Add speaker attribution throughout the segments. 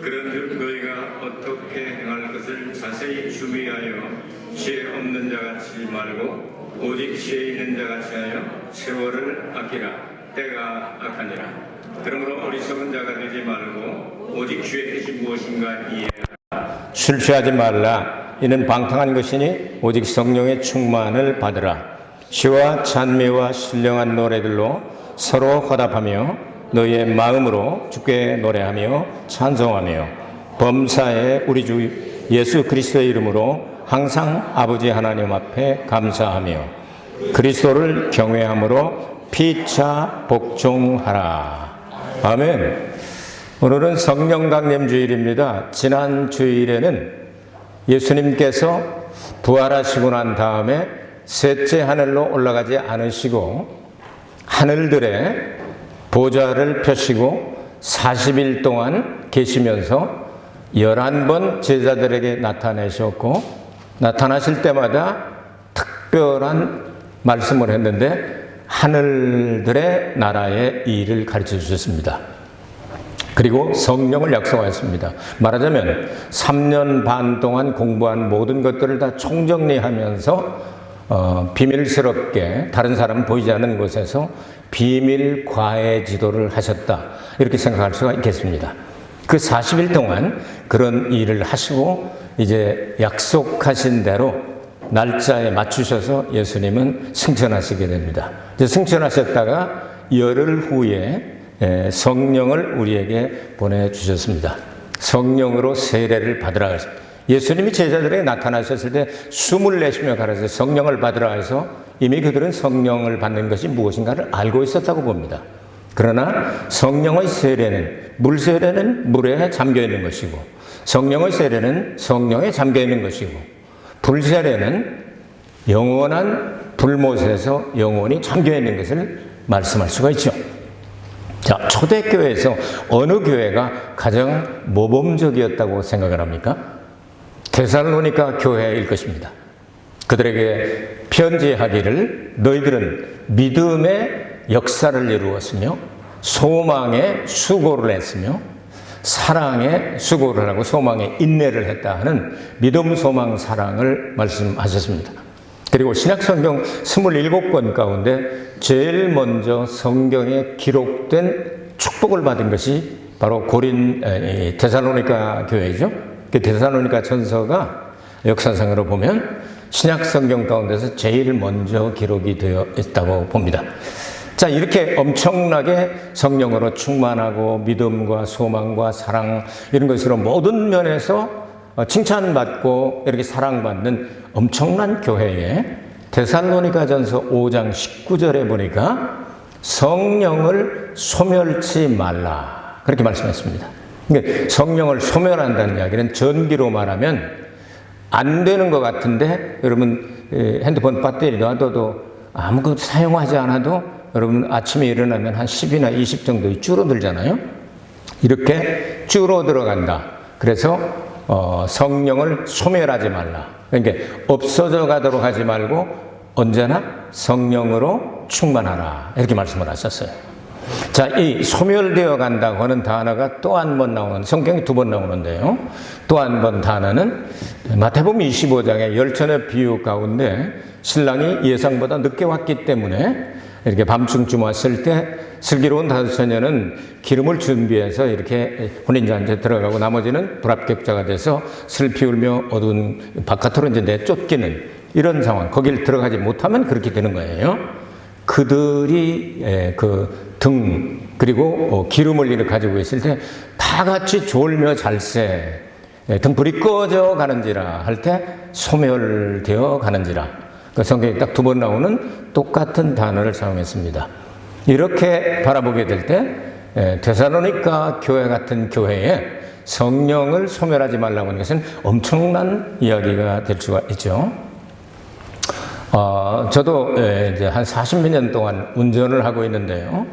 Speaker 1: 그런즉 너희가 어떻게 행할 것을 자세히 주의하여 지혜 없는 자같이 말고 오직 지혜 있는 자같이 하여 세월을 아끼라. 때가 악하니라. 그러므로 어리석은 자가 되지 말고 오직 주의 뜻이 무엇인가 이해하라.
Speaker 2: 술 취하지 말라. 이는 방탕한 것이니 오직 성령의 충만을 받으라. 시와 찬미와 신령한 노래들로 서로 화답하며 너희의 마음으로 주께 노래하며 찬송하며 범사에 우리 주 예수 그리스도의 이름으로 항상 아버지 하나님 앞에 감사하며 그리스도를 경외함으로 피차 복종하라. 아멘. 오늘은 성령 강림 주일입니다. 지난 주일에는 예수님께서 부활하시고 난 다음에 셋째 하늘로 올라가지 않으시고 하늘들에 보좌를 펴시고 40일 동안 계시면서 11번 제자들에게 나타내셨고 나타나실 때마다 특별한 말씀을 했는데 하늘들의 나라의 일을 가르쳐 주셨습니다. 그리고 성령을 약속하였습니다. 말하자면 3년 반 동안 공부한 모든 것들을 다 총정리하면서 비밀스럽게 다른 사람 보이지 않는 곳에서 비밀 과외 지도를 하셨다. 이렇게 생각할 수가 있겠습니다. 그 40일 동안 그런 일을 하시고 이제 약속하신 대로 날짜에 맞추셔서 예수님은 승천하시게 됩니다. 이제 승천하셨다가 열흘 후에 성령을 우리에게 보내주셨습니다. 성령으로 세례를 받으라 하셨습니다. 예수님이 제자들에게 나타나셨을 때 숨을 내쉬며 가라사대 성령을 받으라 해서 이미 그들은 성령을 받는 것이 무엇인가를 알고 있었다고 봅니다. 그러나 성령의 세례는 물 세례는 물에 잠겨 있는 것이고 성령의 세례는 성령에 잠겨 있는 것이고 불 세례는 영원한 불못에서 영원히 잠겨 있는 것을 말씀할 수가 있죠. 자, 초대교회에서 어느 교회가 가장 모범적이었다고 생각을 합니까? 데살로니가 교회일 것입니다. 그들에게 편지하기를 너희들은 믿음의 역사를 이루었으며 소망의 수고를 했으며 사랑의 수고를 하고 소망의 인내를 했다 하는 믿음, 소망, 사랑을 말씀하셨습니다. 그리고 신약성경 27권 가운데 제일 먼저 성경에 기록된 축복을 받은 것이 바로 데살로니가 교회이죠. 그 데살로니가 전서가 역사상으로 보면 신약성경 가운데서 제일 먼저 기록이 되어 있다고 봅니다. 자, 이렇게 엄청나게 성령으로 충만하고 믿음과 소망과 사랑 이런 것으로 모든 면에서 칭찬받고 이렇게 사랑받는 엄청난 교회에 데살로니가전서 5장 19절에 보니까 성령을 소멸치 말라 그렇게 말씀했습니다. 그러니까 성령을 소멸한다는 이야기는 전기로 말하면 안 되는 것 같은데 여러분 핸드폰 배터리 놔둬도 아무것도 사용하지 않아도 여러분 아침에 일어나면 한 10이나 20 정도 줄어들잖아요. 이렇게 줄어들어간다. 그래서 성령을 소멸하지 말라. 그러니까 없어져 가도록 하지 말고 언제나 성령으로 충만하라. 이렇게 말씀을 하셨어요. 자, 이 소멸되어 간다고 하는 단어가 또 한 번 나오는, 성경에 2번 나오는데요. 또 한 번 단어는 마태복음 25장의 열천의 비유 가운데 신랑이 예상보다 늦게 왔기 때문에 이렇게 밤중쯤 왔을 때 슬기로운 5처녀는 기름을 준비해서 이렇게 혼인잔치에 들어가고 나머지는 불합격자가 돼서 슬피 울며 어두운 바깥으로 이제 내쫓기는 이런 상황. 거길 들어가지 못하면 그렇게 되는 거예요. 그들이 그 등 그리고 기름을 이렇게 가지고 있을 때 다 같이 졸며 잘세 등불이 꺼져 가는지라 할 때 소멸되어 가는지라. 그 성경에 딱 2번 나오는 똑같은 단어를 사용했습니다. 이렇게 바라보게 될 때 데살로니가 교회 같은 교회에 성령을 소멸하지 말라고 하는 것은 엄청난 이야기가 될 수가 있죠. 저도 이제 한 40몇 년 동안 운전을 하고 있는데요.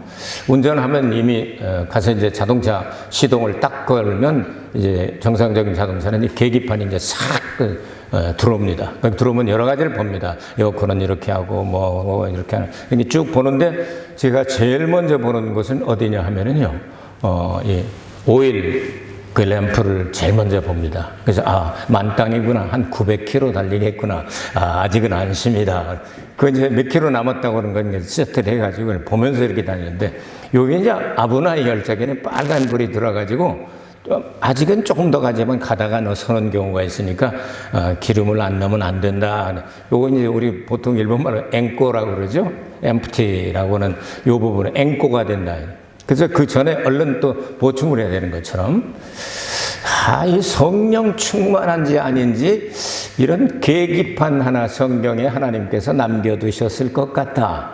Speaker 2: 운전하면 이미 가서 이제 자동차 시동을 딱 걸면 이제 정상적인 자동차는 이 계기판이 이제 싹 들어옵니다. 들어오면 여러 가지를 봅니다. 에어컨은 이렇게 하고 뭐 이렇게 하는 이렇게 쭉 보는데 제가 제일 먼저 보는 곳은 어디냐 하면은요. 이 오일 그 램프를 제일 먼저 봅니다. 그래서 만땅이구나. 한 900km 달리겠구나. 아직은 안심이다. 그 이제 몇 킬로 남았다고 하는 건 세트를 해가지고 보면서 이렇게 다니는데, 여기 이제 아브나이 열차에는 빨간 불이 들어가지고 아직은 조금 더 가지만 가다가 서는 경우가 있으니까 기름을 안 넣으면 안 된다. 요거 이제 우리 보통 일본말로 앵꼬라고 그러죠. empty라고는 요 부분은 앵꼬가 된다. 그래서 그 전에 얼른 또 보충을 해야 되는 것처럼, 이 성령 충만한지 아닌지 이런 계기판 하나 성경에 하나님께서 남겨두셨을 것 같다.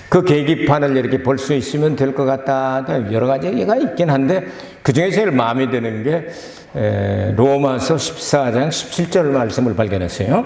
Speaker 2: 그 계기판을 이렇게 볼 수 있으면 될 것 같다. 여러 가지가 있긴 한데, 그 중에 제일 마음에 드는 게 로마서 14장 17절 말씀을 발견했어요.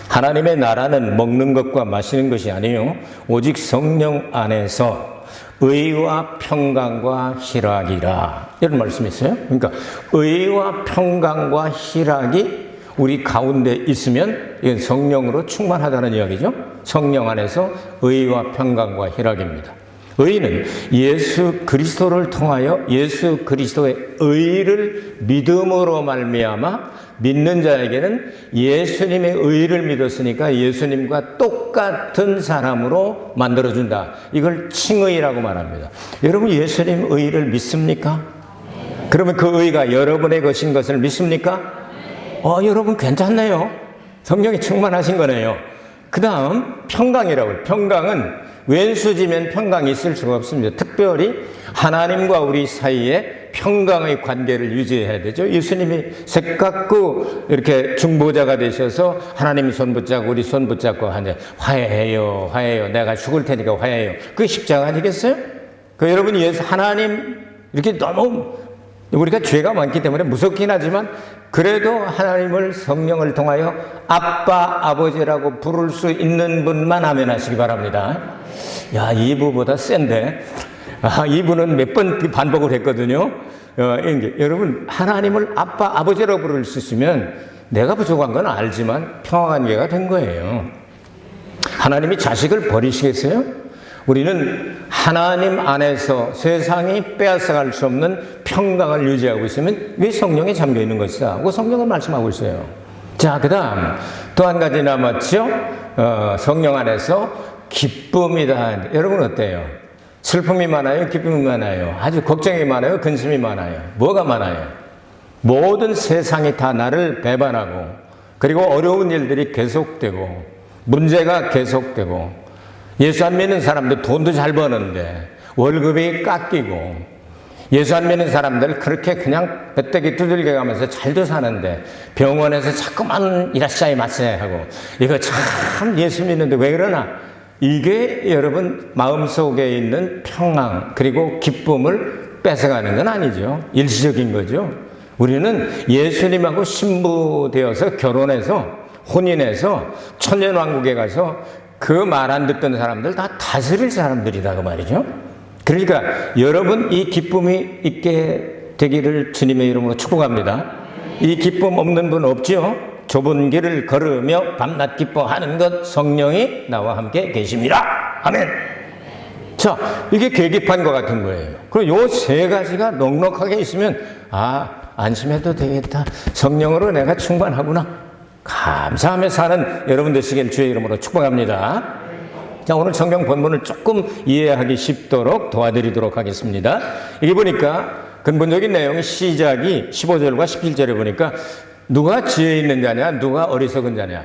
Speaker 2: 하나님의 나라는 먹는 것과 마시는 것이 아니요 오직 성령 안에서 의와 평강과 희락이라, 이런 말씀이 있어요. 그러니까 의와 평강과 희락이 우리 가운데 있으면 이건 성령으로 충만하다는 이야기죠. 성령 안에서 의와 평강과 희락입니다. 의는 예수 그리스도를 통하여 예수 그리스도의 의를 믿음으로 말미암아 믿는 자에게는 예수님의 의를 믿었으니까 예수님과 똑같은 사람으로 만들어준다. 이걸 칭의라고 말합니다. 여러분, 예수님 의를 믿습니까? 그러면 그 의가 여러분의 것인 것을 믿습니까? 여러분 괜찮네요. 성령이 충만하신 거네요. 그 다음 평강이라고요. 평강은 왼수지면 평강이 있을 수가 없습니다. 특별히 하나님과 우리 사이에 평강의 관계를 유지해야 되죠. 예수님이 새갖고 이렇게 중보자가 되셔서 하나님 손 붙잡고 우리 손 붙잡고 하는데, 화해해요, 화해요, 내가 죽을 테니까 화해해요. 그게 십자가 아니겠어요? 여러분, 하나님 이렇게 너무 우리가 죄가 많기 때문에 무섭긴 하지만 그래도 하나님을 성령을 통하여 아빠, 아버지라고 부를 수 있는 분만 아멘 하시기 바랍니다. 야, 이부보다 센데. 이분은 몇 번 반복을 했거든요. 여러분, 하나님을 아빠, 아버지라고 부를 수 있으면 내가 부족한 건 알지만 평안관계가 된 거예요. 하나님이 자식을 버리시겠어요? 우리는 하나님 안에서 세상이 빼앗아갈 수 없는 평강을 유지하고 있으면 왜 성령에 잠겨 있는 것이다 하고 성령을 말씀하고 있어요. 자, 그 다음 또 한 가지 남았죠. 성령 안에서 기쁨이다. 여러분 어때요? 슬픔이 많아요? 기쁨이 많아요? 아주 걱정이 많아요? 근심이 많아요? 뭐가 많아요? 모든 세상이 다 나를 배반하고, 그리고 어려운 일들이 계속되고, 문제가 계속되고, 예수 안 믿는 사람들 돈도 잘 버는데 월급이 깎이고, 예수 안 믿는 사람들 그렇게 그냥 배때기 두들겨 가면서 잘도 사는데 병원에서 자꾸만 이라시아이 마세 하고, 이거 참 예수 믿는데 왜 그러나? 이게 여러분 마음속에 있는 평안 그리고 기쁨을 뺏어가는 건 아니죠. 일시적인 거죠. 우리는 예수님하고 신부되어서 결혼해서 혼인해서 천년왕국에 가서 그 말 안 듣던 사람들 다 다스릴 사람들이다 그 말이죠. 그러니까 여러분 이 기쁨이 있게 되기를 주님의 이름으로 축복합니다. 이 기쁨 없는 분 없죠? 좁은 길을 걸으며 밤낮 기뻐하는 것 성령이 나와 함께 계십니다. 아멘. 자, 이게 계기판과 같은 거예요. 그럼 요 세 가지가 넉넉하게 있으면 안심해도 되겠다. 성령으로 내가 충만하구나. 감사하며 사는 여러분 되시길 주의 이름으로 축복합니다. 자, 오늘 성경 본문을 조금 이해하기 쉽도록 도와드리도록 하겠습니다. 이게 보니까 근본적인 내용이 시작이 15절과 17절에 보니까 누가 지혜 있는 자냐, 누가 어리석은 자냐.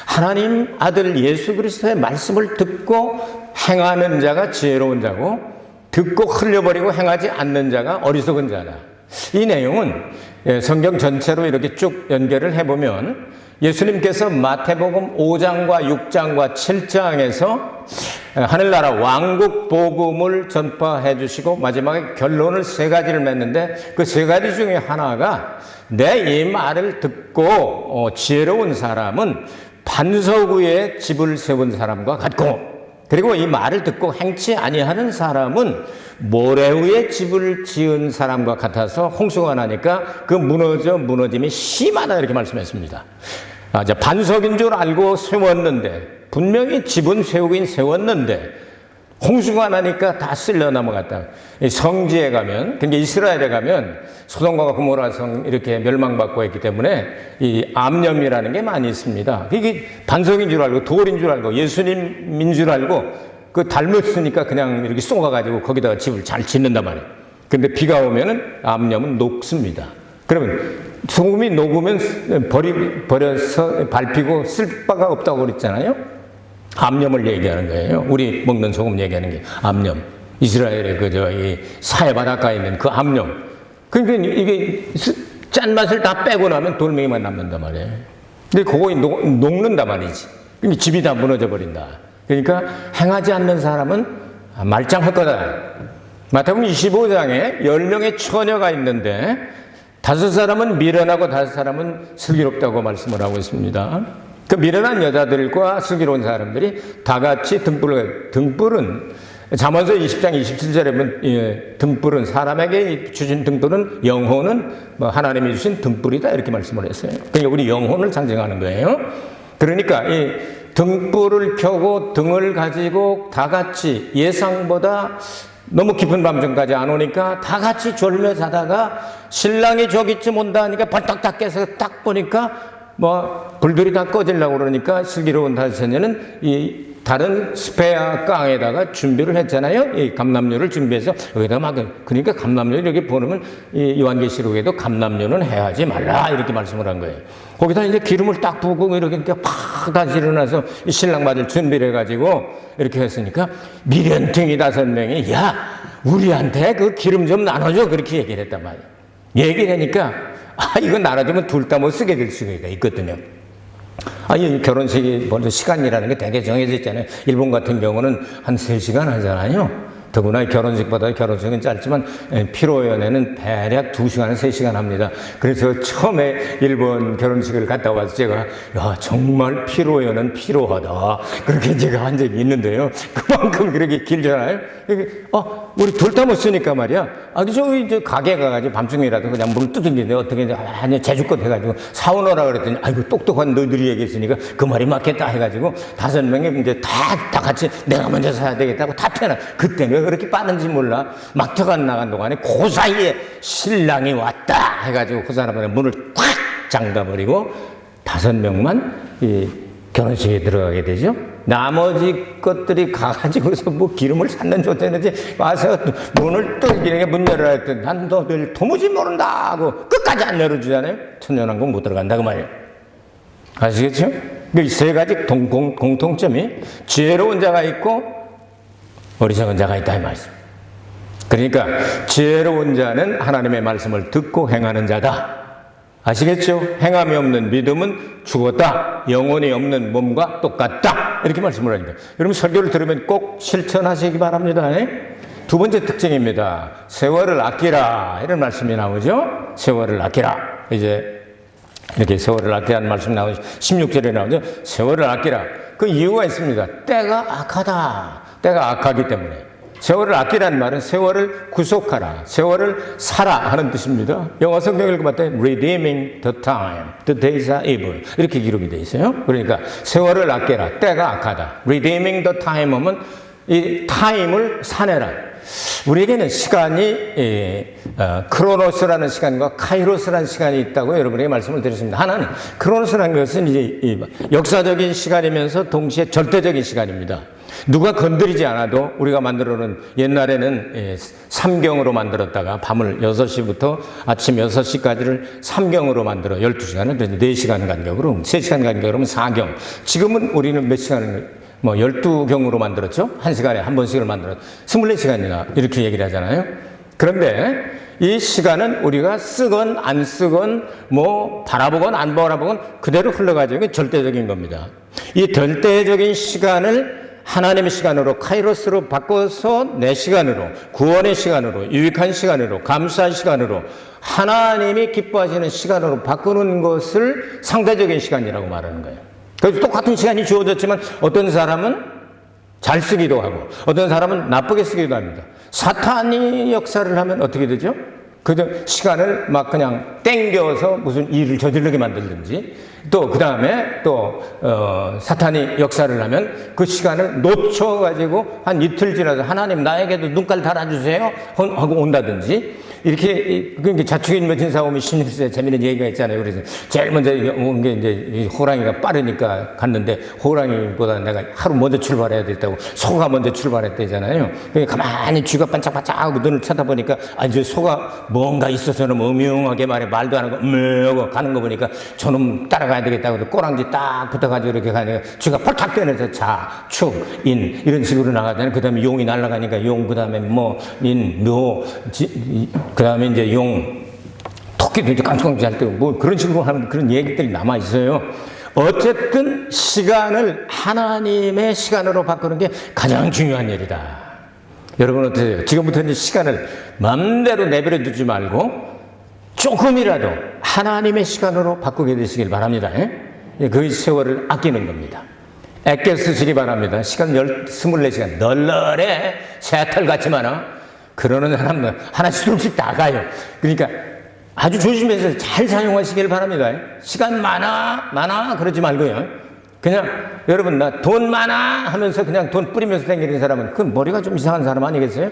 Speaker 2: 하나님 아들 예수 그리스도의 말씀을 듣고 행하는 자가 지혜로운 자고, 듣고 흘려버리고 행하지 않는 자가 어리석은 자다. 이 내용은 성경 전체로 이렇게 쭉 연결을 해보면 예수님께서 마태복음 5장과 6장과 7장에서 하늘나라 왕국 복음을 전파해 주시고 마지막에 결론을 세 가지를 맺는데, 그 세 가지 중에 하나가 내 이 말을 듣고 지혜로운 사람은 반석 위에 집을 세운 사람과 같고, 그리고 이 말을 듣고 행치 아니하는 사람은 모래 위에 집을 지은 사람과 같아서 홍수가 나니까 그 무너짐이 심하다 이렇게 말씀했습니다. 반석인 줄 알고 세웠는데, 분명히 집은 세우긴 세웠는데 홍수가 나니까 다 쓸려 넘어갔다. 성지에 가면, 그러니까 이스라엘에 가면 소돔과 고모라 성 이렇게 멸망받고 했기 때문에 이 암염이라는 게 많이 있습니다. 이게 반석인 줄 알고 돌인 줄 알고 예수님인 줄 알고 그 닮았으니까 그냥 이렇게 쏘가가지고 거기다가 집을 잘 짓는단 말이에요. 근데 비가 오면은 암염은 녹습니다. 그러면 소금이 녹으면 버려서 밟히고 쓸 바가 없다고 그랬잖아요. 암염을 얘기하는 거예요. 우리 먹는 소금 얘기하는 게 암염. 이스라엘의 이 사해 바닷가에 있는 그 암염. 그러니까 이게 짠맛을 다 빼고 나면 돌멩이만 남는단 말이에요. 근데 그거 녹는단 말이지. 그러니까 집이 다 무너져 버린다. 그러니까 행하지 않는 사람은 말짱할 거다. 마태복음 25장에 10명의 처녀가 있는데 5사람은 미련하고 5사람은 슬기롭다고 말씀을 하고 있습니다. 그 미련한 여자들과 슬기로운 사람들이 다 같이 등불은 잠언서 20장 27절에 보면 등불은 사람에게 주신 등불은 영혼은 하나님이 주신 등불이다 이렇게 말씀을 했어요. 그러니까 우리 영혼을 상징하는 거예요. 그러니까 이 등불을 켜고 등을 가지고 다 같이 예상보다 너무 깊은 밤중까지 안 오니까 다 같이 졸며 자다가 신랑이 저기쯤 온다 하니까 벌떡 딱 깨서 딱 보니까 불들이 다 꺼지려고 그러니까 슬기로운 다섯녀는 이 다른 스페어 깡에다가 준비를 했잖아요. 이 감람류를 준비해서 여기다 그러니까 감람류 이렇게 보면 이 요한계시록에도 감람류는 해하지 말라 이렇게 말씀을 한 거예요. 거기다 이제 기름을 딱 부고 이렇게 팍 다시 일어나서 이 신랑 맞을 준비를 해가지고 이렇게 했으니까 미련쟁이 5명이 야 우리한테 그 기름 좀 나눠줘 그렇게 얘기를 했단 말이에요. 얘기를 하니까 이거 나눠주면 둘 다 못 쓰게 될 수가 있거든요. 이 결혼식이 먼저 시간이라는 게 되게 정해져 있잖아요. 일본 같은 경우는 한 3시간 하잖아요. 더구나 결혼식은 짧지만 피로연애는 대략 2시간에서 3시간 합니다. 그래서 처음에 일본 결혼식을 갔다 와서 제가 야 정말 피로연애는 피로하다 그렇게 제가 한 적이 있는데요. 그만큼 그렇게 길잖아요. 우리 둘 다 못 쓰니까 말이야. 저기 가게 가가지고 밤중이라도 그냥 물 두들기는데 어떻게 아니 제주껏 해가지고 사오너라 그랬더니 아이고 똑똑한 너희들이 얘기했으니까 그 말이 맞겠다 해가지고 5명이 이제 다 같이 내가 먼저 사야 되겠다고 다 태어나. 그때 왜 그렇게 빠른지 몰라. 막 들어간 나간 동안에 그 사이에 신랑이 왔다 해가지고 그 사람의 문을 꽉 잠가버리고 5명만 이 결혼식에 들어가게 되죠. 나머지 것들이 가가지고서 기름을 샀는 좋다는지 와서 문을 또 이렇게 문 열어라 했더니 난 너들 도무지 모른다 하고 끝까지 안 열어주잖아요. 천년왕국 못 들어간다 그 말이에요. 아시겠죠? 이 3가지 공통점이 지혜로운 자가 있고 어리석은 자가 있다 이 말씀. 그러니까 지혜로운 자는 하나님의 말씀을 듣고 행하는 자다. 아시겠죠? 행함이 없는 믿음은 죽었다. 영혼이 없는 몸과 똑같다. 이렇게 말씀을 하니까 여러분 설교를 들으면 꼭 실천하시기 바랍니다. 두 번째 특징입니다. 세월을 아끼라 이런 말씀이 나오죠. 세월을 아끼라. 이제 이렇게 세월을 아끼라는 말씀이 나오죠. 16절에 나오죠. 세월을 아끼라. 그 이유가 있습니다. 때가 악하다. 때가 악하기 때문에. 세월을 아끼라는 말은 세월을 구속하라, 세월을 사라 하는 뜻입니다. 영어 성경 읽어봤더니 redeeming the time, the days are evil 이렇게 기록이 되어 있어요. 그러니까 세월을 아끼라, 때가 악하다. redeeming the time 하면 이 타임을 사내라. 우리에게는 시간이 크로노스라는 시간과 카이로스라는 시간이 있다고 여러분에게 말씀을 드렸습니다. 하나는 크로노스라는 것은 이제 역사적인 시간이면서 동시에 절대적인 시간입니다. 누가 건드리지 않아도 우리가 만들어놓은 옛날에는 삼경으로 만들었다가 밤을 6시부터 아침 6시까지를 삼경으로 만들어 12시간을 4시간 간격으로 3시간 간격으로 4경. 지금은 우리는 몇 시간을 12경으로 만들었죠. 1시간에 한 번씩을 만들었죠. 24시간이나 이렇게 얘기를 하잖아요. 그런데 이 시간은 우리가 쓰건 안 쓰건 바라보건 안 바라보건 그대로 흘러가지고 절대적인 겁니다. 이 절대적인 시간을 하나님의 시간으로 카이로스로 바꿔서 내 시간으로 구원의 시간으로 유익한 시간으로 감사의 시간으로 하나님이 기뻐하시는 시간으로 바꾸는 것을 상대적인 시간이라고 말하는 거예요. 그래서 똑같은 시간이 주어졌지만 어떤 사람은 잘 쓰기도 하고 어떤 사람은 나쁘게 쓰기도 합니다. 사탄이 역사를 하면 어떻게 되죠? 그저 시간을 막 그냥 땡겨서 무슨 일을 저지르게 만들든지, 또 그 다음에 또 사탄이 역사를 하면 그 시간을 놓쳐가지고 한 이틀 지나서 하나님 나에게도 눈깔 달아주세요 하고 온다든지, 이렇게 그러니까 자축인묘 사오면 신입수에 재미있는 얘기가 있잖아요. 그래서 제일 먼저 온 게 이제 호랑이가 빠르니까 갔는데, 호랑이보다 내가 하루 먼저 출발해야 됐다고 소가 먼저 출발했대잖아요. 그러니까 가만히 쥐가 반짝반짝하고 눈을 쳐다보니까 이제 소가 뭔가 있어서는 음흉하게 말도 안 하고 하고 가는 거 보니까 저놈 따라가야 되겠다고 꼬랑지 딱 붙어가지고 이렇게 가니까 쥐가 펄탁 뛰어내서 자, 축, 인 이런 식으로 나가잖아요. 그 다음에 용이 날아가니까 용, 그 다음에 뭐 인, 묘, 그 다음에 이제 용, 토끼도 이제 깡충깡충 할 때고 뭐 그런 식으로 하는 그런 얘기들이 남아 있어요. 어쨌든 시간을 하나님의 시간으로 바꾸는 게 가장 중요한 일이다. 여러분 어떠세요? 지금부터 이제 시간을 마음대로 내버려 두지 말고 조금이라도 하나님의 시간으로 바꾸게 되시길 바랍니다. 그 세월을 아끼는 겁니다. 아껴 쓰시기 바랍니다. 시간 24시간 널널해 새털같이 많아. 그러는 사람은 하나씩 둘씩 다 가요. 그러니까 아주 조심해서 잘 사용하시길 바랍니다. 시간 많아 그러지 말고요. 그냥 여러분 나 돈 많아 하면서 그냥 돈 뿌리면서 다니는 사람은 그 머리가 좀 이상한 사람 아니겠어요?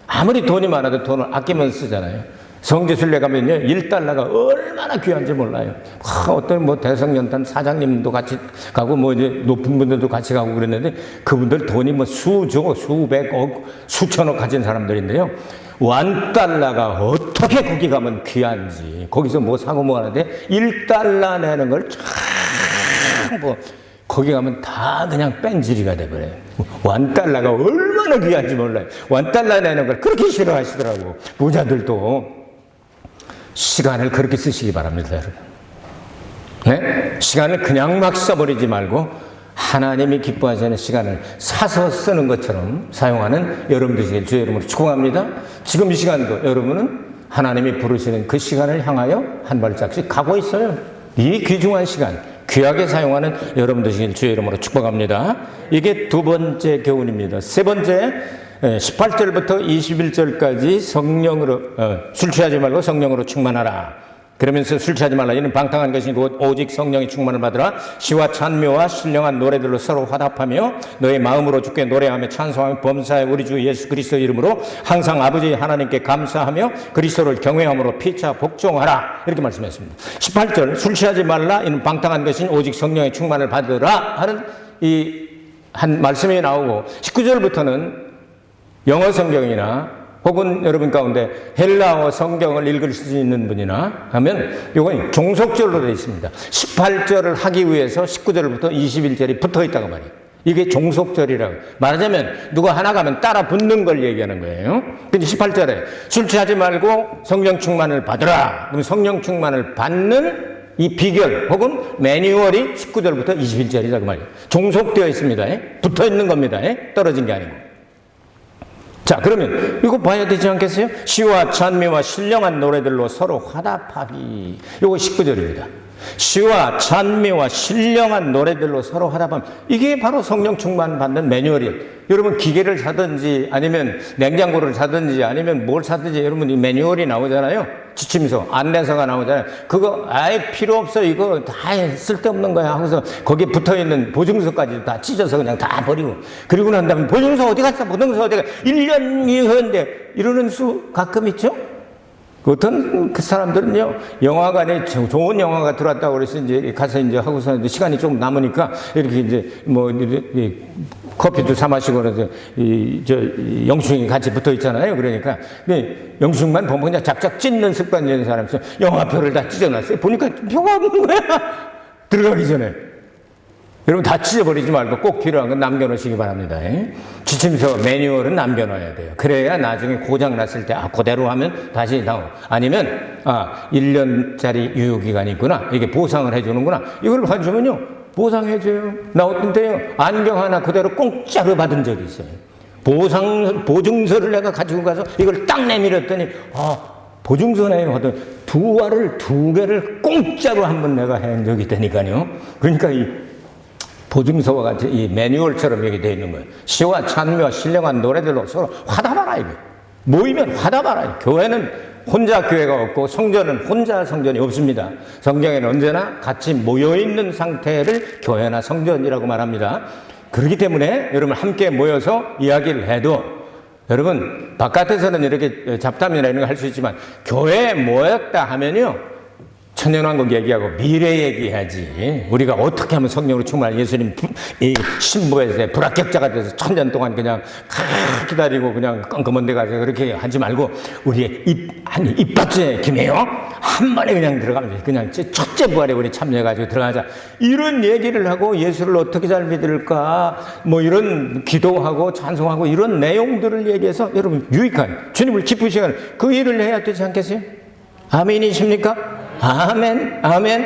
Speaker 2: 아무리 돈이 많아도 돈을 아끼면서 쓰잖아요. 성지순례 가면요, 1달러가 얼마나 귀한지 몰라요. 어떤 뭐 대성연탄 사장님도 같이 가고 뭐 이제 높은 분들도 같이 가고 그랬는데, 그분들 돈이 뭐 수조, 수백억, 수천억 가진 사람들인데요. 1달러가 어떻게 거기 가면 귀한지, 거기서 뭐 사고 뭐 하는데 1달러 내는 걸 참 뭐 거기 가면 다 그냥 뺀질이가 돼버려요. 1달러가 얼마나 귀한지 몰라요. 1달러 내는 걸 그렇게 싫어하시더라고. 부자들도. 시간을 그렇게 쓰시기 바랍니다, 여러분. 네? 시간을 그냥 막 써버리지 말고 하나님이 기뻐하시는 시간을 사서 쓰는 것처럼 사용하는 여러분 되시길 주의 이름으로 축복합니다. 지금 이 시간도 여러분은 하나님이 부르시는 그 시간을 향하여 한 발짝씩 가고 있어요. 이 귀중한 시간, 귀하게 사용하는 여러분 되시길 주의 이름으로 축복합니다. 이게 두 번째 교훈입니다. 세 번째, 18절부터 21절까지 성령으로 술 취하지 말고 성령으로 충만하라. 그러면서 술 취하지 말라. 이는 방탕한 것이 오직 성령의 충만을 받으라. 시와 찬미와 신령한 노래들로 서로 화답하며 너의 마음으로 주께 노래하며 찬송하며 범사의 우리 주 예수 그리스도 이름으로 항상 아버지 하나님께 감사하며 그리스도를 경외함으로 피차 복종하라. 이렇게 말씀했습니다. 18절 술 취하지 말라. 이는 방탕한 것이 오직 성령의 충만을 받으라 하는 이 한 말씀이 나오고, 19절부터는 영어 성경이나 혹은 여러분 가운데 헬라어 성경을 읽을 수 있는 분이나 하면 이건 종속절로 되어 있습니다. 18절을 하기 위해서 19절부터 21절이 붙어 있다고 말이에요. 이게 종속절이라고. 말하자면 누가 하나 가면 따라 붙는 걸 얘기하는 거예요. 근데 18절에 술 취하지 말고 성령 충만을 받으라. 그럼 성령 충만을 받는 이 비결 혹은 매뉴얼이 19절부터 21절이라고 말이에요. 종속되어 있습니다. 붙어 있는 겁니다. 떨어진 게 아니고. 자, 그러면 이거 봐야 되지 않겠어요? 시와 찬미와 신령한 노래들로 서로 화답하기. 이거 19절입니다. 시와 찬미와 신령한 노래들로 서로 화답하면, 이게 바로 성령 충만 받는 매뉴얼이에요. 여러분 기계를 사든지 아니면 냉장고를 사든지 아니면 뭘 사든지 여러분 이 매뉴얼이 나오잖아요. 지침서, 안내서가 나오잖아요. 그거 아예 필요 없어. 이거 다 쓸데없는 거야 하고서 거기에 붙어있는 보증서까지 다 찢어서 그냥 다 버리고, 그리고 난 다음에 보증서 어디 갔어? 보증서 어디 갔어? 1년 이후인데 이러는 수 가끔 있죠? 어떤 그 사람들은요, 영화관에 좋은 영화가 들어왔다고 그래서 이제 가서 이제 하고서 시간이 좀 남으니까 이렇게 이제 뭐 커피도 사 마시고 그래서 영수증이 같이 붙어 있잖아요. 그러니까 영수증만 보면 그냥 작작 찢는 습관이 있는 사람이 있어요. 영화표를 다 찢어놨어요. 보니까 표가 없는 거야. 들어가기 전에. 여러분 다 찢어버리지 말고 꼭 필요한 건 남겨놓으시기 바랍니다. 지침서 매뉴얼은 남겨놔야 돼요. 그래야 나중에 고장 났을 때 그대로 하면 다시 나오고, 아니면 1년짜리 유효기간이 있구나, 이게 보상을 해주는구나, 이걸 가지면요 보상해줘요. 나 어떤 때요 안경 하나 그대로 공짜로 받은 적이 있어요. 보증서를 내가 가지고 가서 이걸 딱 내밀었더니 보증서네요 하더니 두 알을 2개를 공짜로 한번 내가 한 적이 있다니까요. 그러니까 이 보증서와 같이 이 매뉴얼처럼 여기 되어 있는 거예요. 시와 찬미와 신령한 노래들로 서로 화답하라. 이거 모이면 화답하라. 교회는 혼자 교회가 없고 성전은 혼자 성전이 없습니다. 성경에는 언제나 같이 모여있는 상태를 교회나 성전이라고 말합니다. 그렇기 때문에 여러분 함께 모여서 이야기를 해도 여러분 바깥에서는 이렇게 잡담이나 이런 거 할 수 있지만 교회에 모였다 하면요 천년왕국 얘기하고 미래 얘기해야지. 우리가 어떻게 하면 성령으로 충만한 예수님 이 신부에서 불합격자가 돼서 1000년 동안 그냥 기다리고 그냥 껌껌한 데 가서 그렇게 하지 말고 우리의 입밭에 김해요 한 번에 그냥 들어가면 그냥 첫째 부활에 우리 참여해가지고 들어가자. 이런 얘기를 하고 예수를 어떻게 잘 믿을까 뭐 이런 기도하고 찬송하고 이런 내용들을 얘기해서 여러분 유익한 주님을 기쁘시게 그 일을 해야 되지 않겠어요? 아멘이십니까? 아멘, 아멘.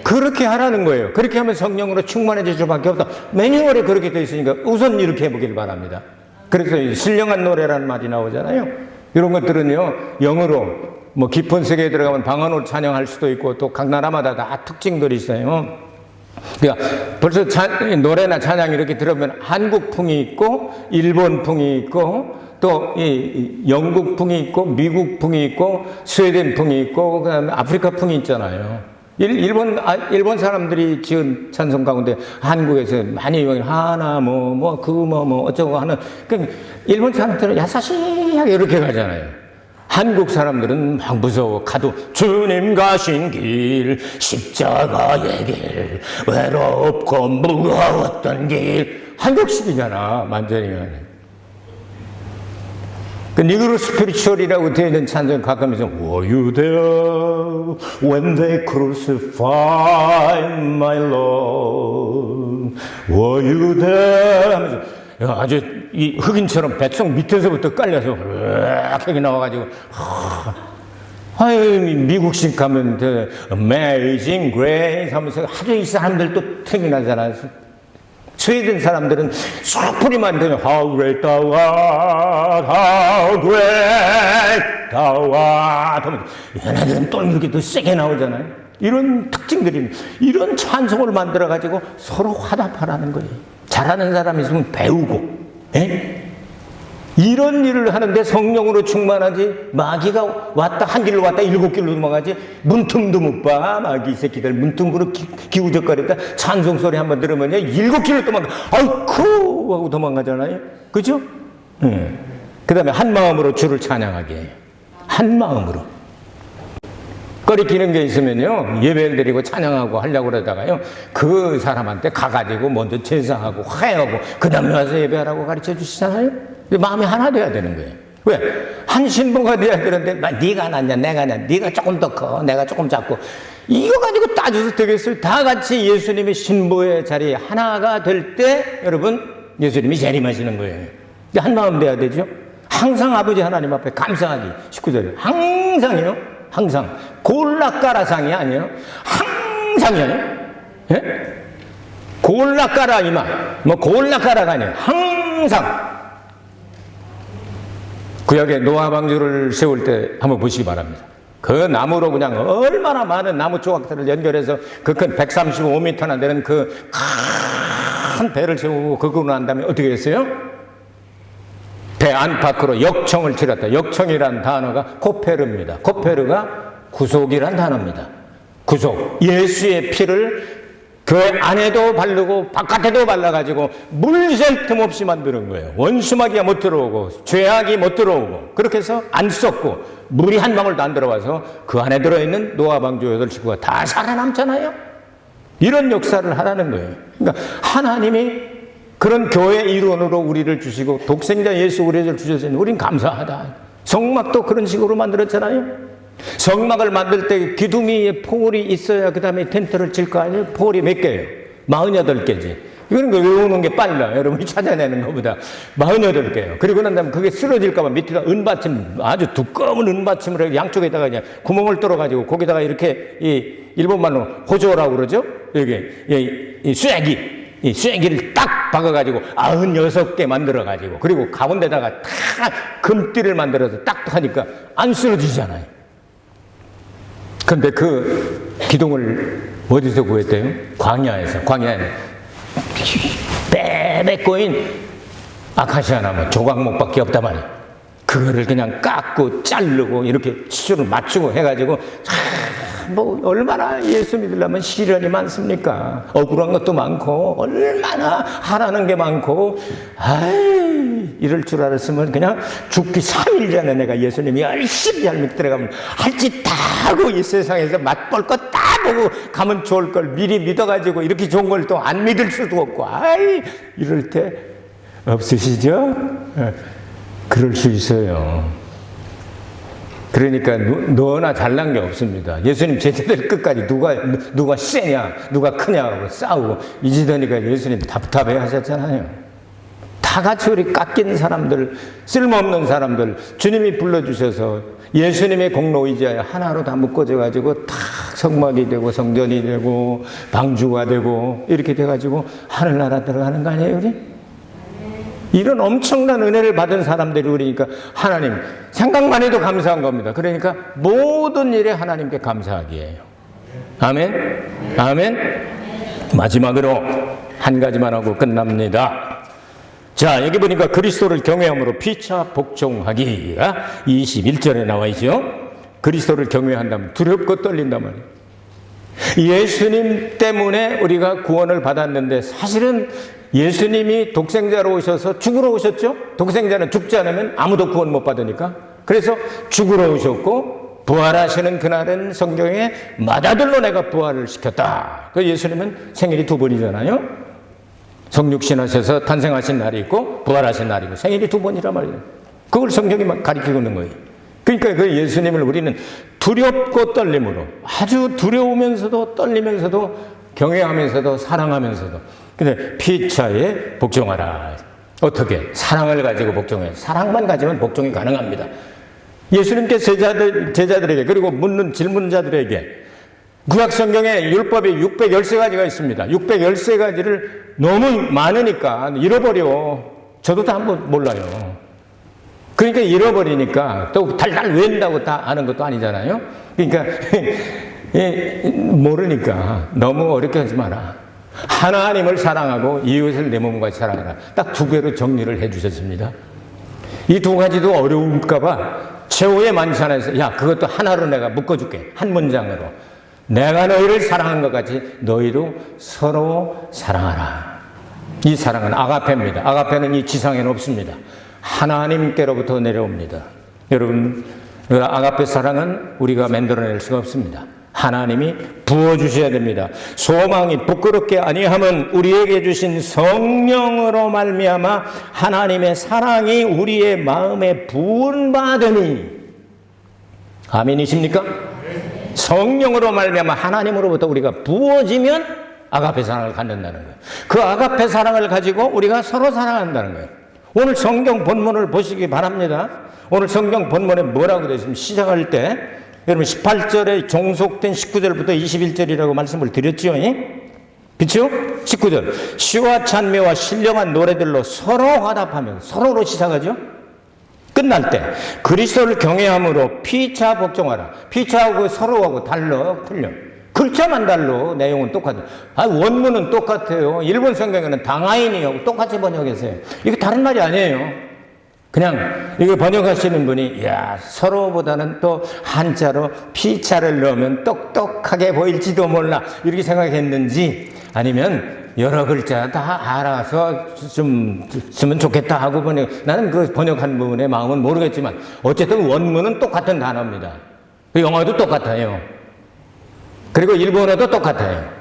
Speaker 2: 그렇게 하라는 거예요. 그렇게 하면 성령으로 충만해질 수밖에 없다. 매뉴얼에 그렇게 되어 있으니까 우선 이렇게 해보길 바랍니다. 그래서 신령한 노래라는 말이 나오잖아요. 이런 것들은요, 영어로 뭐 깊은 세계에 들어가면 방언으로 찬양할 수도 있고 또 각 나라마다 다 특징들이 있어요. 그러니까 벌써 노래나 찬양 이렇게 들으면 한국풍이 있고 일본풍이 있고 또 영국풍이 있고 미국풍이 있고 스웨덴풍이 있고 그다음에 아프리카풍이 있잖아요. 일본 사람들이 지은 찬송 가운데 한국에서 많이 유행해 하나 뭐 어쩌고 하는 그 일본 사람들은 야사시하게 이렇게 가잖아요. 한국 사람들은 막 무서워 가도 주님 가신 길 십자가의 길 외롭고 무거웠던 길 한국식이잖아 완전히. 그 니그로 스피리추얼이라고 되어 있는 찬송 가끔해서 Were you there when they crucified my Lord? Were you there? 하면서 아주 이 흑인처럼 배송 밑에서부터 깔려서 이렇게 나와가지고 아유 미국식 가면 Amazing Grace 하면서 아주 이 사람들도 틈이 나잖아. 스웨덴 사람들은 소프리만 되면 How great thou art, how great thou art 하면 얘네들은 또 이렇게 더 세게 나오잖아요. 이런 특징들이 이런 찬송을 만들어가지고 서로 화답하라는 거예요. 잘하는 사람이 있으면 배우고 이런 일을 하는데 성령으로 충만하지 마귀가 왔다 한 길로 왔다 7길로 도망가지 문틈도 못 봐. 마귀 새끼들 문틈으로 기우적거렸다 찬송 소리 한번 들으면 7길로 도망가. 아이쿠 하고 도망가잖아요. 그죠? 그 다음에 한 마음으로 주를 찬양하게 해요. 한 마음으로 꺼리끼는 게 있으면요 예배를 드리고 찬양하고 하려고 그러다가요 그 사람한테 가가지고 먼저 제사하고 화해하고 그 다음에 와서 예배하라고 가르쳐 주시잖아요. 마음이 하나 돼야 되는 거예요. 왜? 한 신부가 돼야 되는데 네가 낫냐 내가 낫냐 네가 조금 더 커 내가 조금 작고 이거 가지고 따져서 되겠어요? 다 같이 예수님의 신부의 자리에 하나가 될 때 여러분 예수님이 재림하시는 거예요. 한 마음 돼야 되죠. 항상 아버지 하나님 앞에 감사하기 19절에 항상이요. 항상 골라까라상이 아니에요. 항상이에요. 예? 골라까라 이 말. 뭐 골라까라가 아니에요. 항상. 구약에 노아 방주를 세울 때 한번 보시기 바랍니다. 그 나무로 그냥 얼마나 많은 나무 조각들을 연결해서 그 큰 135m나 되는 그 큰 배를 세우고 그러고 난 다음에 어떻게 했어요? 배 안팎으로 역청을 치렀다. 역청이란 단어가 코페르입니다. 코페르가 구속이란 단어입니다. 구속. 예수의 피를 그 안에도 바르고 바깥에도 발라가지고 물샐 틈 없이 만드는 거예요. 원수마귀가 못 들어오고 죄악이 못 들어오고 그렇게 해서 안 썩고 물이 한 방울도 안 들어와서 그 안에 들어있는 노아 방주 8식구가 다 살아남잖아요. 이런 역사를 하라는 거예요. 그러니까 하나님이 그런 교회 일원으로 우리를 주시고 독생자 예수 우리를 주셨으니 우린 감사하다. 성막도 그런 식으로 만들었잖아요. 성막을 만들 때 기둥이에 포울이 있어야 그 다음에 텐트를 칠 거 아니에요? 포울이 몇 개예요? 48개지. 이거는 외우는 게 빨라. 여러분이 찾아내는 것보다 48개예요. 그리고 난 다음에 그게 쓰러질까 봐 밑에다 은받침, 아주 두꺼운 은받침을 해서 양쪽에다가 그냥 구멍을 뚫어가지고 거기다가 이렇게 일본 말로 호조라고 그러죠? 여기 이 쇠기를 딱 박아가지고 96개 만들어가지고 그리고 가운데다가 딱 금띠를 만들어서 딱 하니까 안 쓰러지잖아요. 근데 그 기둥을 어디서 구했대요? 광야에서. 광야에 빼빼 꼬인 아카시아 나무 조각목밖에 없단 말이에요. 그거를 그냥 깎고 자르고 이렇게 치수를 맞추고 해가지고 뭐 얼마나 예수 믿으려면 시련이 많습니까? 억울한 것도 많고 얼마나 하라는 게 많고 이럴 줄 알았으면 그냥 죽기 3일 전에 내가 예수님이 열심히 잘 들어가면 할 짓 다 하고 이 세상에서 맛볼 것 다 보고 가면 좋을 걸 미리 믿어가지고 이렇게 좋은 걸 또 안 믿을 수도 없고 이럴 때 없으시죠? 그럴 수 있어요. 그러니까 너나 잘난 게 없습니다. 예수님 제자들 끝까지 누가 세냐 누가 크냐고 싸우고 이지더니까 예수님 답답해 하셨잖아요. 다 같이 우리 깎인 사람들, 쓸모없는 사람들 주님이 불러주셔서 예수님의 공로 의지하여 하나로 다 묶어져 가지고 다 성막이 되고 성전이 되고 방주가 되고 이렇게 돼가지고 하늘나라 들어가는 거 아니에요 우리? 이런 엄청난 은혜를 받은 사람들이 우리니까 하나님 생각만 해도 감사한 겁니다. 그러니까 모든 일에 하나님께 감사하기예요. 아멘? 아멘? 마지막으로 한 가지만 하고 끝납니다. 자, 여기 보니까 그리스도를 경외함으로 피차 복종하기가 21절에 나와 있죠. 그리스도를 경외한다면 두렵고 떨린단 말이에요. 예수님 때문에 우리가 구원을 받았는데 사실은 예수님이 독생자로 오셔서 죽으러 오셨죠? 독생자는 죽지 않으면 아무도 구원 못 받으니까. 그래서 죽으러 오셨고 부활하시는 그날은 성경에 맏아들로 내가 부활을 시켰다. 그 예수님은 생일이 2번이잖아요. 성육신하셔서 탄생하신 날이 있고 부활하신 날이고 생일이 2번이란 말이에요. 그걸 성경이 가리키고 있는 거예요. 그러니까 그 예수님을 우리는 두렵고 떨림으로 아주 두려우면서도 떨리면서도 경외하면서도 사랑하면서도 근데 피차에 복종하라. 어떻게? 사랑을 가지고 복종해요. 사랑만 가지면 복종이 가능합니다. 예수님께서 제자들에게 그리고 묻는 질문자들에게 구약성경에 율법이 613가지가 있습니다. 613가지를 너무 많으니까 잃어버려. 저도 다 한번 몰라요. 그러니까 잃어버리니까 또 달달 외운다고 다 아는 것도 아니잖아요. 그러니까 모르니까 너무 어렵게 하지 마라. 하나님을 사랑하고 이웃을 내 몸과 같이 사랑하라. 딱 2개로 정리를 해 주셨습니다. 이 2가지도 어려울까 봐 최후의 만찬에서 야 그것도 하나로 내가 묶어줄게. 한 문장으로. 내가 너희를 사랑한 것 같이 너희도 서로 사랑하라. 이 사랑은 아가페입니다. 아가페는 이 지상에는 없습니다. 하나님께로부터 내려옵니다. 여러분 아가페 사랑은 우리가 만들어낼 수가 없습니다. 하나님이 부어주셔야 됩니다. 소망이 부끄럽게 아니하면 우리에게 주신 성령으로 말미암아 하나님의 사랑이 우리의 마음에 부은바되니 아멘이십니까? 성령으로 말미암아 하나님으로부터 우리가 부어지면 아가페 사랑을 갖는다는 거예요. 그 아가페 사랑을 가지고 우리가 서로 사랑한다는 거예요. 오늘 성경 본문을 보시기 바랍니다. 오늘 성경 본문에 뭐라고 되어 있습니까? 시작할 때 여러분 18절에 종속된 19절부터 21절이라고 말씀을 드렸죠. 그렇죠? 19절 시와 찬미와 신령한 노래들로 서로 화답하면 서로로 시작하죠. 끝날 때 그리스도를 경외함으로 피차 복종하라. 피차하고 서로하고 틀려. 글자만 달로 내용은 똑같아요. 원문은 똑같아요. 일본 성경에는 당하인이하고 똑같이 번역했어요. 이게 다른 말이 아니에요. 그냥 이거 번역하시는 분이 서로보다는 또 한자로 피차를 넣으면 똑똑하게 보일지도 몰라 이렇게 생각했는지 아니면 여러 글자 다 알아서 좀 쓰면 좋겠다 하고 나는 그 번역한 부분의 마음은 모르겠지만 어쨌든 원문은 똑같은 단어입니다. 영어도 똑같아요. 그리고 일본어도 똑같아요.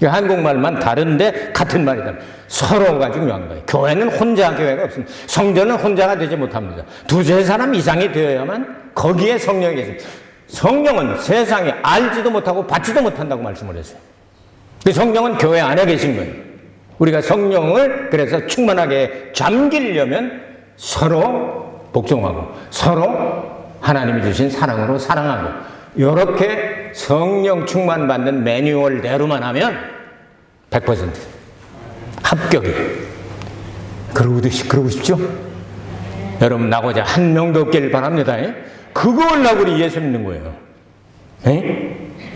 Speaker 2: 한국말만 다른데 같은 말이다. 서로가 중요한 거예요. 교회는 혼자 교회가 없습니다. 성전은 혼자가 되지 못합니다. 2-3사람 이상이 되어야만 거기에 성령이 계십니다. 성령은 세상에 알지도 못하고 받지도 못한다고 말씀을 했어요. 그 성령은 교회 안에 계신 거예요. 우리가 성령을 그래서 충만하게 잠기려면 서로 복종하고 서로 하나님이 주신 사랑으로 사랑하고 이렇게 성령 충만받는 매뉴얼대로만 하면 100% 합격이에요. 그러고 싶죠? 여러분 나고자 한 명도 없길 바랍니다. 그거 하려고 우리 예수 믿는 거예요.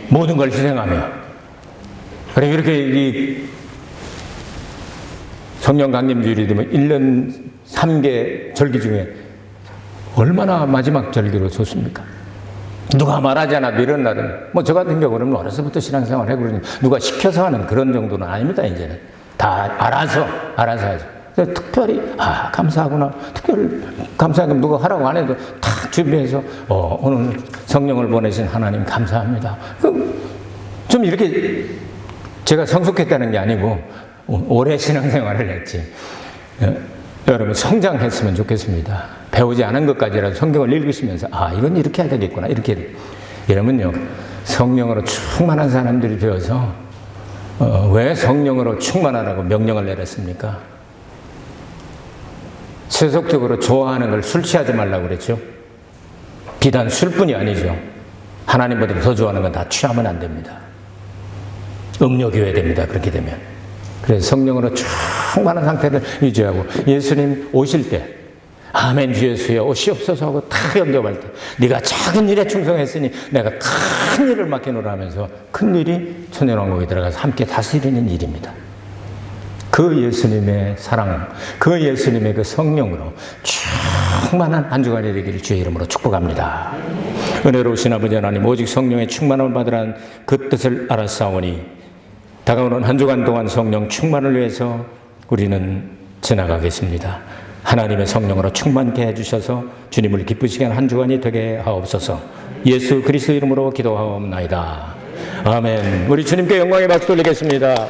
Speaker 2: 모든 걸 희생하며. 그래 이렇게 이 성령 강림주일이 되면 1년 3개 절기 중에 얼마나 마지막 절기로 좋습니까? 누가 말하지 않아도 이런 날은, 뭐 저 같은 경우는 어려서부터 신앙생활 해보니 누가 시켜서 하는 그런 정도는 아닙니다. 이제는 다 알아서 하죠. 그래서 특별히 감사하구나, 특별히 감사하게 누가 하라고 안 해도 탁 준비해서 오늘 성령을 보내신 하나님 감사합니다. 좀 이렇게 제가 성숙했다는 게 아니고 오래 신앙생활을 했지. 여러분 성장했으면 좋겠습니다. 배우지 않은 것까지라도 성경을 읽으시면서 이건 이렇게 해야 되겠구나, 이렇게. 이러면요, 성령으로 충만한 사람들이 되어서 왜 성령으로 충만하라고 명령을 내렸습니까? 세속적으로 좋아하는 걸 술 취하지 말라고 그랬죠. 비단 술뿐이 아니죠. 하나님보다 더 좋아하는 건 다 취하면 안 됩니다. 음료교회 됩니다. 그렇게 되면. 그래서 성령으로 충만한 상태를 유지하고, 예수님 오실 때 아멘 주 예수여 오시옵소서 하고 탁 영접할 때, 네가 작은 일에 충성했으니 내가 큰 일을 맡기노라 하면서 큰 일이 천년왕국에 들어가서 함께 다스리는 일입니다. 그 예수님의 사랑, 그 예수님의 그 성령으로 충만한 한 주간이 되기를 주의 이름으로 축복합니다. 은혜로우신 아버지 하나님, 오직 성령의 충만함을 받으라는 그 뜻을 알았사오니 다가오는 한 주간 동안 성령 충만을 위해서 우리는 지나가겠습니다. 하나님의 성령으로 충만케 해주셔서 주님을 기쁘시게 하는 한 주간이 되게 하옵소서. 예수 그리스도 이름으로 기도하옵나이다. 아멘. 우리 주님께 영광의 박수 돌리겠습니다.